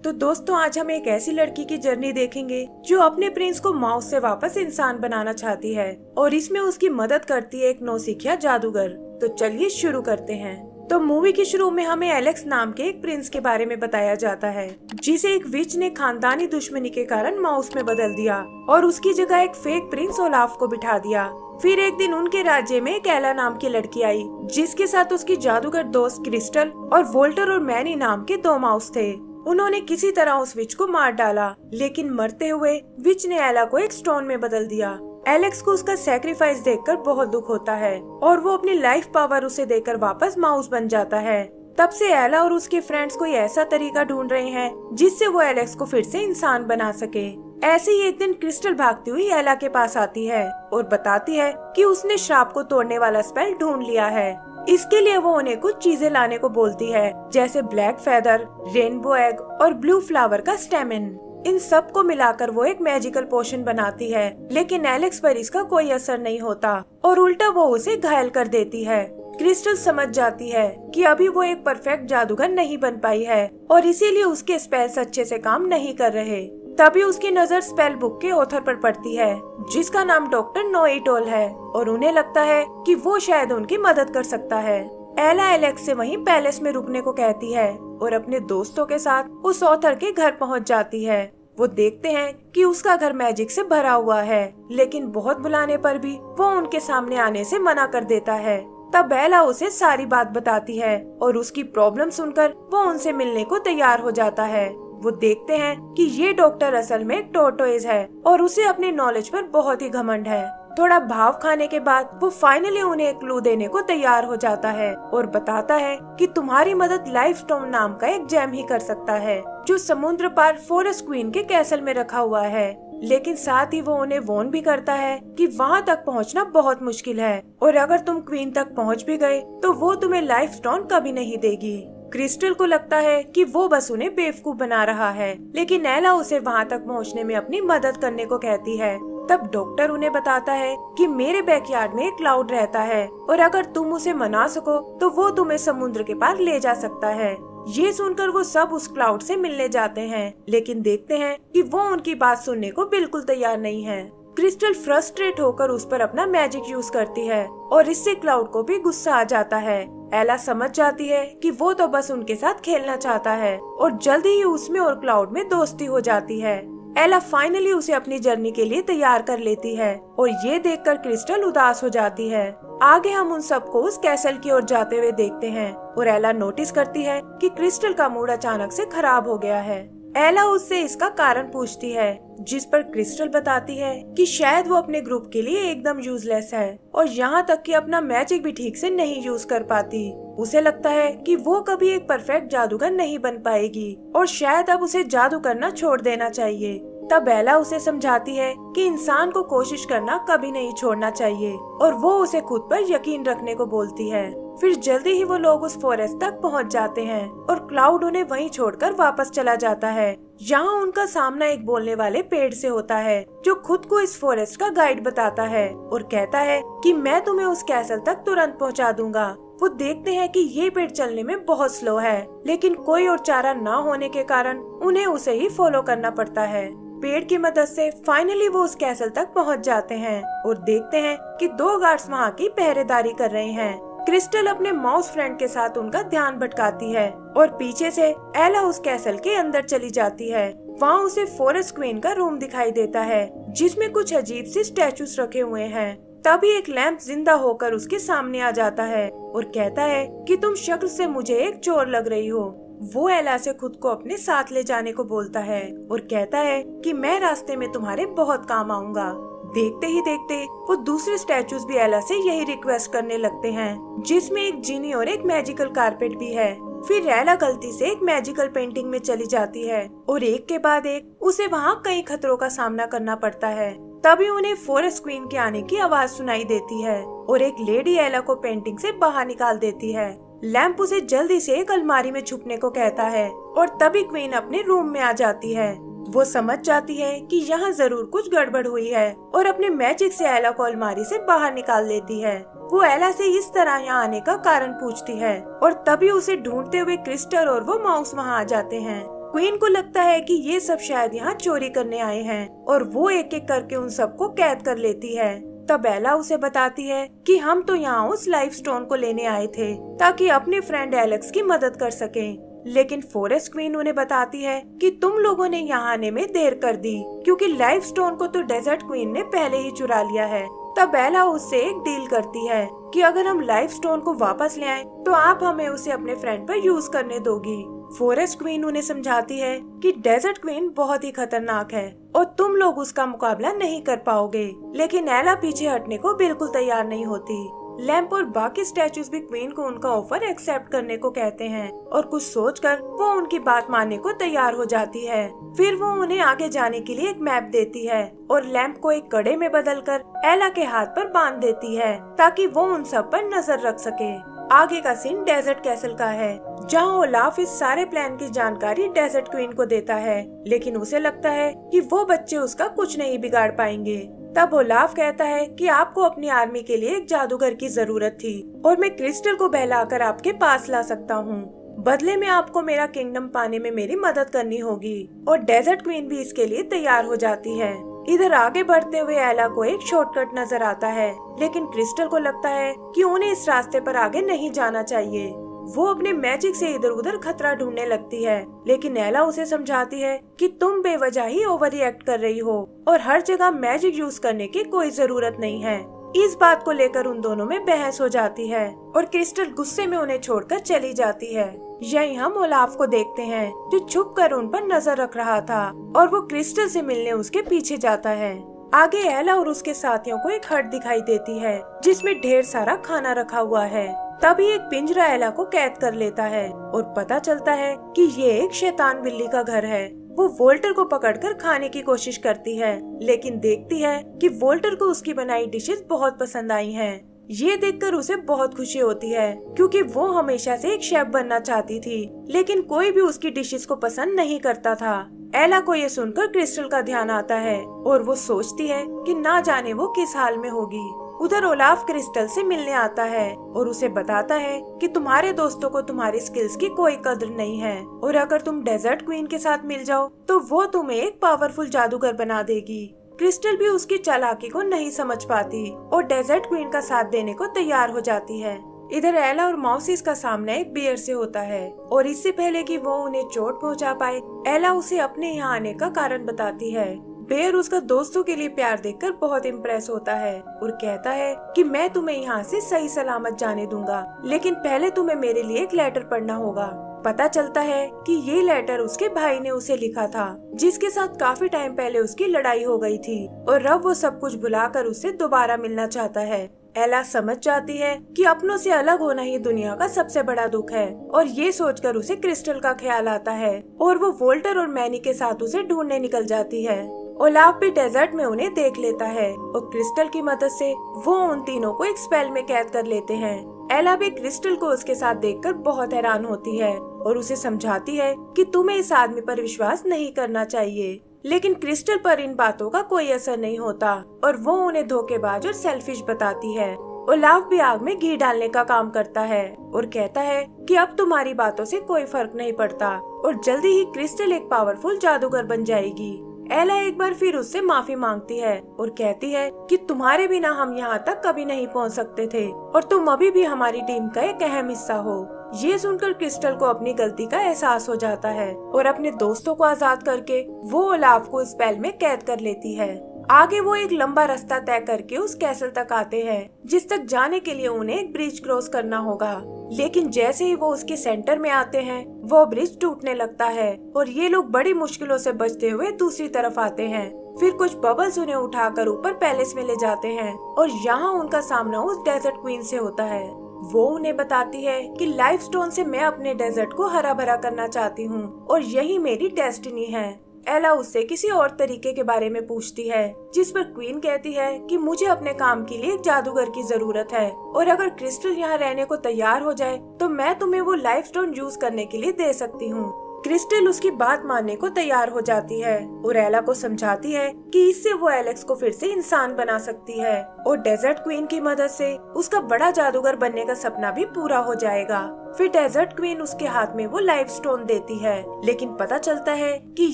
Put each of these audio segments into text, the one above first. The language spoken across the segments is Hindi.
तो दोस्तों आज हम एक ऐसी लड़की की जर्नी देखेंगे जो अपने प्रिंस को माउस से वापस इंसान बनाना चाहती है और इसमें उसकी मदद करती है एक नौसिखिया जादूगर। तो चलिए शुरू करते हैं। तो मूवी के शुरू में हमें एलेक्स नाम के एक प्रिंस के बारे में बताया जाता है जिसे एक विच ने खानदानी दुश्मनी के कारण माउस में बदल दिया और उसकी जगह एक फेक प्रिंस ओलाफ को बिठा दिया। फिर एक दिन उनके राज्य में एक एला नाम की लड़की आई जिसके साथ उसकी जादूगर दोस्त क्रिस्टल और वोल्टर और मैनी नाम के 2 माउस थे। उन्होंने किसी तरह उस विच को मार डाला, लेकिन मरते हुए विच ने एला को एक स्टोन में बदल दिया। एलेक्स को उसका सैक्रिफाइस देखकर बहुत दुख होता है और वो अपनी लाइफ पावर उसे देकर वापस माउस बन जाता है। तब से एला और उसके फ्रेंड्स कोई ऐसा तरीका ढूंढ रहे हैं जिससे वो एलेक्स को फिर से इंसान बना सके। ऐसे ही एक दिन क्रिस्टल भागती हुई एला के पास आती है और बताती है कि उसने श्राप को तोड़ने वाला स्पेल ढूंढ लिया है। इसके लिए वो उन्हें कुछ चीजें लाने को बोलती है, जैसे ब्लैक फेदर, रेनबो एग और ब्लू फ्लावर का स्टेमिन। इन सब को मिलाकर वो एक मैजिकल पोशन बनाती है, लेकिन एलेक्स पर इसका कोई असर नहीं होता और उल्टा वो उसे घायल कर देती है। क्रिस्टल समझ जाती है कि अभी वो एक परफेक्ट जादूगर नहीं बन पाई है और इसीलिए उसके स्पेल्स अच्छे से काम नहीं कर रहे। तभी उसकी नजर स्पेल बुक के ऑथर पर पड़ती है जिसका नाम डॉक्टर नोइटोल है और उन्हें लगता है कि वो शायद उनकी मदद कर सकता है। एला एलेक्स से वहीं पैलेस में रुकने को कहती है और अपने दोस्तों के साथ उस ऑथर के घर पहुंच जाती है। वो देखते हैं कि उसका घर मैजिक से भरा हुआ है, लेकिन बहुत बुलाने पर भी वो उनके सामने आने से मना कर देता है। तब एला उसे सारी बात बताती है और उसकी प्रॉब्लम सुनकर वो उनसे मिलने को तैयार हो जाता है। वो देखते हैं कि ये डॉक्टर असल में एक टोर्टोइज है और उसे अपनी नॉलेज पर बहुत ही घमंड है। थोड़ा भाव खाने के बाद वो फाइनली उन्हें एक क्लू देने को तैयार हो जाता है और बताता है कि तुम्हारी मदद लाइफ स्टोन नाम का एक जेम ही कर सकता है जो समुद्र पार फॉरेस्ट क्वीन के कैसल में रखा हुआ है। लेकिन साथ ही वो उन्हें वॉर्न भी करता है कि वहाँ तक पहुँचना बहुत मुश्किल है और अगर तुम क्वीन तक पहुँच भी गए तो वो तुम्हें लाइफ स्टोन कभी नहीं देगी। क्रिस्टल को लगता है कि वो बस उन्हें बेवकूफ बना रहा है, लेकिन एला उसे वहाँ तक पहुँचने में अपनी मदद करने को कहती है। तब डॉक्टर उन्हें बताता है कि मेरे बैकयार्ड में एक क्लाउड रहता है और अगर तुम उसे मना सको तो वो तुम्हें समुद्र के पार ले जा सकता है। ये सुनकर वो सब उस क्लाउड से मिलने जाते हैं, लेकिन देखते हैं कि वो उनकी बात सुनने को बिल्कुल तैयार नहीं है। क्रिस्टल फ्रस्ट्रेट होकर उस पर अपना मैजिक यूज करती है और इससे क्लाउड को भी गुस्सा आ जाता है। एला समझ जाती है कि वो तो बस उनके साथ खेलना चाहता है और जल्दी ही उसमें और क्लाउड में दोस्ती हो जाती है। एला फाइनली उसे अपनी जर्नी के लिए तैयार कर लेती है और ये देखकर क्रिस्टल उदास हो जाती है। आगे हम उन सबको उस कैसल की ओर जाते हुए देखते हैं और एला नोटिस करती है कि क्रिस्टल का मूड अचानक से खराब हो गया है। एला उससे इसका कारण पूछती है, जिस पर क्रिस्टल बताती है कि शायद वो अपने ग्रुप के लिए एकदम यूजलेस है और यहाँ तक कि अपना मैजिक भी ठीक से नहीं यूज कर पाती। उसे लगता है कि वो कभी एक परफेक्ट जादूगर नहीं बन पाएगी और शायद अब उसे जादू करना छोड़ देना चाहिए। तब एला उसे समझाती है कि इंसान को कोशिश करना कभी नहीं छोड़ना चाहिए और वो उसे खुद पर यकीन रखने को बोलती है। फिर जल्दी ही वो लोग उस फॉरेस्ट तक पहुंच जाते हैं और क्लाउड उन्हें वहीं छोड़कर वापस चला जाता है। यहाँ उनका सामना एक बोलने वाले पेड़ से होता है जो खुद को इस फॉरेस्ट का गाइड बताता है और कहता है कि मैं तुम्हें उस कैसल तक तुरंत पहुँचा दूंगा। वो देखते हैं कि ये पेड़ चलने में बहुत स्लो है, लेकिन कोई और चारा न होने के कारण उन्हें उसे ही फॉलो करना पड़ता है। पेड़ की मदद से फाइनली वो उस कैसल तक पहुंच जाते हैं और देखते हैं कि 2 गार्ड्स वहाँ की पहरेदारी कर रहे हैं। क्रिस्टल अपने माउस फ्रेंड के साथ उनका ध्यान भटकाती है और पीछे से एला उस कैसल के अंदर चली जाती है। वहाँ उसे फॉरेस्ट क्वीन का रूम दिखाई देता है जिसमें कुछ अजीब सी स्टैचूज रखे हुए हैं। तभी एक लैंप जिंदा होकर उसके सामने आ जाता है और कहता है कि तुम शक्ल से मुझे एक चोर लग रही हो। वो एला से खुद को अपने साथ ले जाने को बोलता है और कहता है कि मैं रास्ते में तुम्हारे बहुत काम आऊंगा। देखते ही देखते वो दूसरे स्टैचूज भी एला से यही रिक्वेस्ट करने लगते हैं, जिसमें एक जीनी और एक मैजिकल कारपेट भी है। फिर एला गलती से एक मैजिकल पेंटिंग में चली जाती है और एक के बाद एक उसे वहाँ कई खतरों का सामना करना पड़ता है। तभी उन्हें फॉरेस्ट क्वीन के आने की आवाज सुनाई देती है और एक लेडी एला को पेंटिंग से बाहर निकाल देती है। लैंप उसे जल्दी से एक अलमारी में छुपने को कहता है और तभी क्वीन अपने रूम में आ जाती है। वो समझ जाती है कि यहाँ जरूर कुछ गड़बड़ हुई है और अपने मैजिक से एला को अलमारी से बाहर निकाल लेती है। वो एला से इस तरह यहाँ आने का कारण पूछती है और तभी उसे ढूंढते हुए क्रिस्टल और वो माउस वहाँ आ जाते हैं। क्वीन को लगता है कि ये सब शायद यहाँ चोरी करने आए हैं और वो एक एक करके उन सबको कैद कर लेती है। तब एला उसे बताती है कि हम तो यहाँ उस लाइफ स्टोन को लेने आए थे ताकि अपने फ्रेंड एलेक्स की मदद कर सकें। लेकिन फॉरेस्ट क्वीन उन्हें बताती है कि तुम लोगों ने यहाँ आने में देर कर दी क्योंकि लाइफ स्टोन को तो डेजर्ट क्वीन ने पहले ही चुरा लिया है। तब एला उससे एक डील करती है कि अगर हम लाइफ स्टोन को वापस ले आए तो आप हमें उसे अपने फ्रेंड पर यूज करने दोगी। फॉरेस्ट क्वीन उन्हें समझाती है कि डेजर्ट क्वीन बहुत ही खतरनाक है और तुम लोग उसका मुकाबला नहीं कर पाओगे। लेकिन एला पीछे हटने को बिल्कुल तैयार नहीं होती। लैम्प और बाकी स्टैचूज भी क्वीन को उनका ऑफर एक्सेप्ट करने को कहते हैं और कुछ सोचकर वो उनकी बात मानने को तैयार हो जाती है। फिर वो उन्हें आगे जाने के लिए एक मैप देती है और लैम्प को एक कड़े में बदलकर एला के हाथ पर बांध देती है ताकि वो उन सब पर नजर रख सके। आगे का सीन डेजर्ट कैसल का है जहाँ ओलाफ इस सारे प्लान की जानकारी डेजर्ट क्वीन को देता है, लेकिन उसे लगता है कि वो बच्चे उसका कुछ नहीं बिगाड़ पाएंगे। तब ओलाफ कहता है कि आपको अपनी आर्मी के लिए एक जादूगर की जरूरत थी और मैं क्रिस्टल को बहलाकर आपके पास ला सकता हूँ। बदले में आपको मेरा किंगडम पाने में मेरी मदद करनी होगी और डेजर्ट क्वीन भी इसके लिए तैयार हो जाती है। इधर आगे बढ़ते हुए एला को एक शॉर्टकट नजर आता है, लेकिन क्रिस्टल को लगता है कि उन्हें इस रास्ते पर आगे नहीं जाना चाहिए। वो अपने मैजिक से इधर उधर खतरा ढूंढने लगती है, लेकिन एला उसे समझाती है कि तुम बेवजह ही ओवर रिएक्ट कर रही हो और हर जगह मैजिक यूज करने की कोई जरूरत नहीं है। इस बात को लेकर उन दोनों में बहस हो जाती है और क्रिस्टल गुस्से में उन्हें छोड़कर चली जाती है। यही हम ओलाफ को देखते हैं जो छुप कर उन पर नजर रख रहा था और वो क्रिस्टल से मिलने उसके पीछे जाता है। आगे एला और उसके साथियों को एक हट दिखाई देती है जिसमें ढेर सारा खाना रखा हुआ है। तभी एक पिंजरा एला को कैद कर लेता है और पता चलता है कि ये एक शैतान बिल्ली का घर है। वो वोल्टर को पकड़कर खाने की कोशिश करती है, लेकिन देखती है कि वोल्टर को उसकी बनाई डिशेस बहुत पसंद आई हैं। ये देखकर उसे बहुत खुशी होती है क्योंकि वो हमेशा से एक शेफ बनना चाहती थी, लेकिन कोई भी उसकी डिशेस को पसंद नहीं करता था। एला को ये सुनकर क्रिस्टल का ध्यान आता है और वो सोचती है कि ना जाने वो किस हाल में होगी। उधर ओलाफ क्रिस्टल से मिलने आता है और उसे बताता है कि तुम्हारे दोस्तों को तुम्हारी स्किल्स की कोई कदर नहीं है और अगर तुम डेजर्ट क्वीन के साथ मिल जाओ तो वो तुम्हें एक पावरफुल जादूगर बना देगी। क्रिस्टल भी उसकी चालाकी को नहीं समझ पाती और डेजर्ट क्वीन का साथ देने को तैयार हो जाती है। इधर एला और मौसिस का सामना एक बियर से होता है और इससे पहले कि वो उन्हें चोट पहुंचा पाए, एला उसे अपने यहाँ आने का कारण बताती है। बेयर उसका दोस्तों के लिए प्यार देखकर बहुत इम्प्रेस होता है और कहता है कि मैं तुम्हें यहाँ से सही सलामत जाने दूंगा, लेकिन पहले तुम्हें मेरे लिए एक लेटर पढ़ना होगा। पता चलता है कि ये लेटर उसके भाई ने उसे लिखा था, जिसके साथ काफी टाइम पहले उसकी लड़ाई हो गई थी और अब वो सब कुछ भुलाकर उससे दोबारा मिलना चाहता है। एला समझ जाती है कि अपनों से अलग होना ही दुनिया का सबसे बड़ा दुख है और ये सोचकर उसे क्रिस्टल का ख्याल आता है और वो वोल्टर और मैनी के साथ उसे ढूंढने निकल जाती है। ओलाफ भी डेजर्ट में उन्हें देख लेता है और क्रिस्टल की मदद से वो उन तीनों को एक स्पेल में कैद कर लेते हैं। एला भी क्रिस्टल को उसके साथ देखकर बहुत हैरान होती है और उसे समझाती है कि तुम्हें इस आदमी पर विश्वास नहीं करना चाहिए, लेकिन क्रिस्टल पर इन बातों का कोई असर नहीं होता और वो उन्हें धोखेबाज और सेल्फिश बताती है। ओलाफ भी आग में घी डालने का काम करता है और कहता है कि अब तुम्हारी बातों से कोई फर्क नहीं पड़ता और जल्दी ही क्रिस्टल एक पावरफुल जादूगर बन जाएगी। एला एक बार फिर उससे माफी मांगती है और कहती है कि तुम्हारे बिना हम यहाँ तक कभी नहीं पहुँच सकते थे और तुम अभी भी हमारी टीम का एक अहम हिस्सा हो। ये सुनकर क्रिस्टल को अपनी गलती का एहसास हो जाता है और अपने दोस्तों को आजाद करके वो ओलाफ को स्पेल में कैद कर लेती है। आगे वो एक लंबा रास्ता तय करके उस कैसल तक आते हैं, जिस तक जाने के लिए उन्हें एक ब्रिज क्रॉस करना होगा। लेकिन जैसे ही वो उसके सेंटर में आते हैं, वो ब्रिज टूटने लगता है और ये लोग बड़ी मुश्किलों से बचते हुए दूसरी तरफ आते हैं। फिर कुछ बबल्स उन्हें उठाकर ऊपर पैलेस में ले जाते हैं और यहाँ उनका सामना उस डेजर्ट क्वीन से होता है। वो उन्हें बताती है कि लाइफ स्टोन से मैं अपने डेजर्ट को हरा भरा करना चाहती हूँ और यही मेरी डेस्टिनी है। एला उससे किसी और तरीके के बारे में पूछती है, जिस पर क्वीन कहती है कि मुझे अपने काम के लिए एक जादूगर की जरूरत है और अगर क्रिस्टल यहाँ रहने को तैयार हो जाए तो मैं तुम्हें वो लाइफ स्टोन यूज करने के लिए दे सकती हूँ। क्रिस्टल उसकी बात मानने को तैयार हो जाती है और एला को समझाती है कि इससे वो एलेक्स को फिर से इंसान बना सकती है और डेजर्ट क्वीन की मदद से उसका बड़ा जादूगर बनने का सपना भी पूरा हो जाएगा। फिर डेजर्ट क्वीन उसके हाथ में वो लाइफ स्टोन देती है, लेकिन पता चलता है कि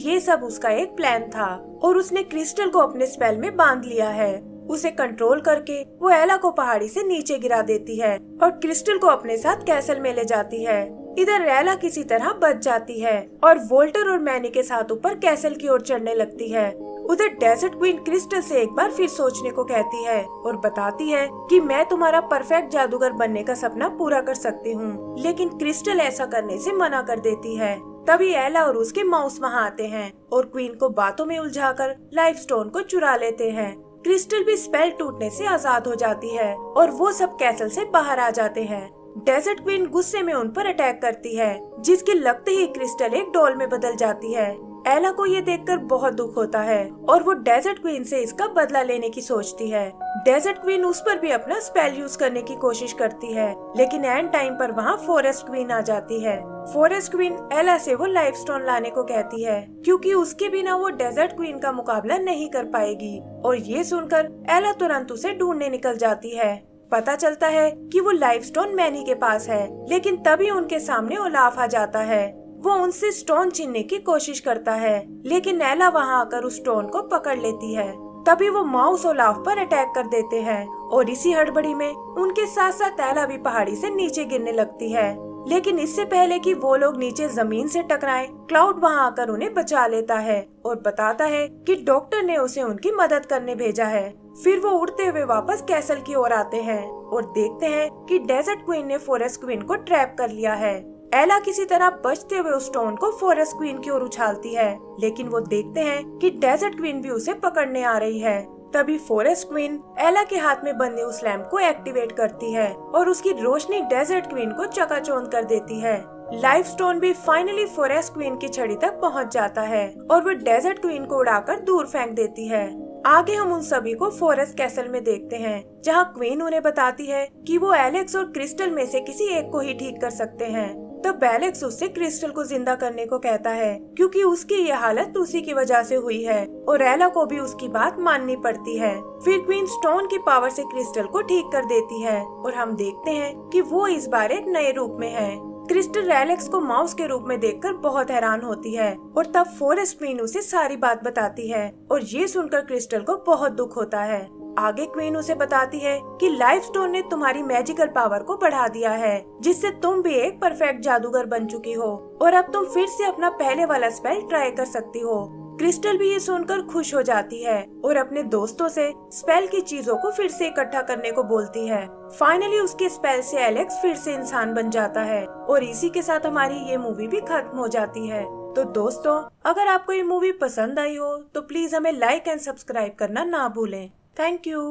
ये सब उसका एक प्लान था और उसने क्रिस्टल को अपने स्पेल में बांध लिया है। उसे कंट्रोल करके वो एला को पहाड़ी से नीचे गिरा देती है और क्रिस्टल को अपने साथ कैसल में ले जाती है। इधर एला किसी तरह बच जाती है और वोल्टर और मैनी के साथ ऊपर कैसल की ओर चढ़ने लगती है। उधर डेजर्ट क्वीन क्रिस्टल से एक बार फिर सोचने को कहती है और बताती है कि मैं तुम्हारा परफेक्ट जादूगर बनने का सपना पूरा कर सकती हूँ, लेकिन क्रिस्टल ऐसा करने से मना कर देती है। तभी एला और उसके माउस वहाँ आते हैं और क्वीन को बातों में उलझाकर लाइफ स्टोन को चुरा लेते हैं। क्रिस्टल भी स्पेल टूटने से आजाद हो जाती है और वो सब कैसल से बाहर आ जाते हैं। डेजर्ट क्वीन गुस्से में उन पर अटैक करती है, जिसके लगते ही क्रिस्टल एक डॉल में बदल जाती है। एला को ये देखकर बहुत दुख होता है और वो डेजर्ट क्वीन से इसका बदला लेने की सोचती है। डेजर्ट क्वीन उस पर भी अपना स्पेल यूज करने की कोशिश करती है, लेकिन एंड टाइम पर वहाँ फॉरेस्ट क्वीन आ जाती है। फॉरेस्ट क्वीन एला से वो लाइफ स्टोन लाने को कहती है, क्योंकि उसके बिना वो डेजर्ट क्वीन का मुकाबला नहीं कर पाएगी। और ये सुनकर एला तुरंत उसे ढूंढने निकल जाती है। पता चलता है कि वो लाइफ स्टोन मैनी के पास है, लेकिन तभी उनके सामने ओलाफ आ जाता है। वो उनसे स्टोन छीनने की कोशिश करता है, लेकिन एला वहाँ आकर उस स्टोन को पकड़ लेती है। तभी वो माउस ओलाफ पर अटैक कर देते हैं और इसी हड़बड़ी में उनके साथ साथ एला भी पहाड़ी से नीचे गिरने लगती है। लेकिन इससे पहले कि वो लोग नीचे जमीन से टकराएं, क्लाउड वहाँ आकर उन्हें बचा लेता है और बताता है कि डॉक्टर ने उसे उनकी मदद करने भेजा है। फिर वो उड़ते हुए वापस कैसल की ओर आते हैं और देखते हैं कि डेजर्ट क्वीन ने फॉरेस्ट क्वीन को ट्रैप कर लिया है। एला किसी तरह बचते हुए उस स्टोन को फॉरेस्ट क्वीन की ओर उछालती है, लेकिन वो देखते हैं कि डेजर्ट क्वीन भी उसे पकड़ने आ रही है। तभी फॉरेस्ट क्वीन एला के हाथ में बंधे उस लैंप को एक्टिवेट करती है और उसकी रोशनी डेजर्ट क्वीन को चकाचौंध कर देती है। लाइफ स्टोन भी फाइनली फॉरेस्ट क्वीन की छड़ी तक पहुंच जाता है और वो डेजर्ट क्वीन को उड़ाकर दूर फेंक देती है। आगे हम उन सभी को फॉरेस्ट कैसल में देखते हैं, जहां क्वीन उन्हें बताती है कि वो एलेक्स और क्रिस्टल में से किसी एक को ही ठीक कर सकते हैं। तब एलेक्स उससे क्रिस्टल को जिंदा करने को कहता है, क्योंकि उसकी ये हालत उसी की वजह से हुई है और एला को भी उसकी बात माननी पड़ती है। फिर क्वीन स्टोन की पावर से क्रिस्टल को ठीक कर देती है और हम देखते हैं कि वो इस बार एक नए रूप में है। क्रिस्टल एलेक्स को माउस के रूप में देखकर बहुत हैरान होती है और तब फॉरेस्ट क्वीन उसे सारी बात बताती है और ये सुनकर क्रिस्टल को बहुत दुख होता है। आगे क्वीन उसे बताती है कि लाइफ स्टोन ने तुम्हारी मैजिकल पावर को बढ़ा दिया है, जिससे तुम भी एक परफेक्ट जादूगर बन चुकी हो और अब तुम फिर से अपना पहले वाला स्पेल ट्राई कर सकती हो। क्रिस्टल भी ये सुनकर खुश हो जाती है और अपने दोस्तों से स्पेल की चीजों को फिर से इकट्ठा करने को बोलती है। फाइनली उसके स्पेल से एलेक्स फिर से इंसान बन जाता है और इसी के साथ हमारी ये मूवी भी खत्म हो जाती है। तो दोस्तों, अगर आपको ये मूवी पसंद आई हो तो प्लीज हमें लाइक एंड सब्सक्राइब करना ना भूलें। Thank you.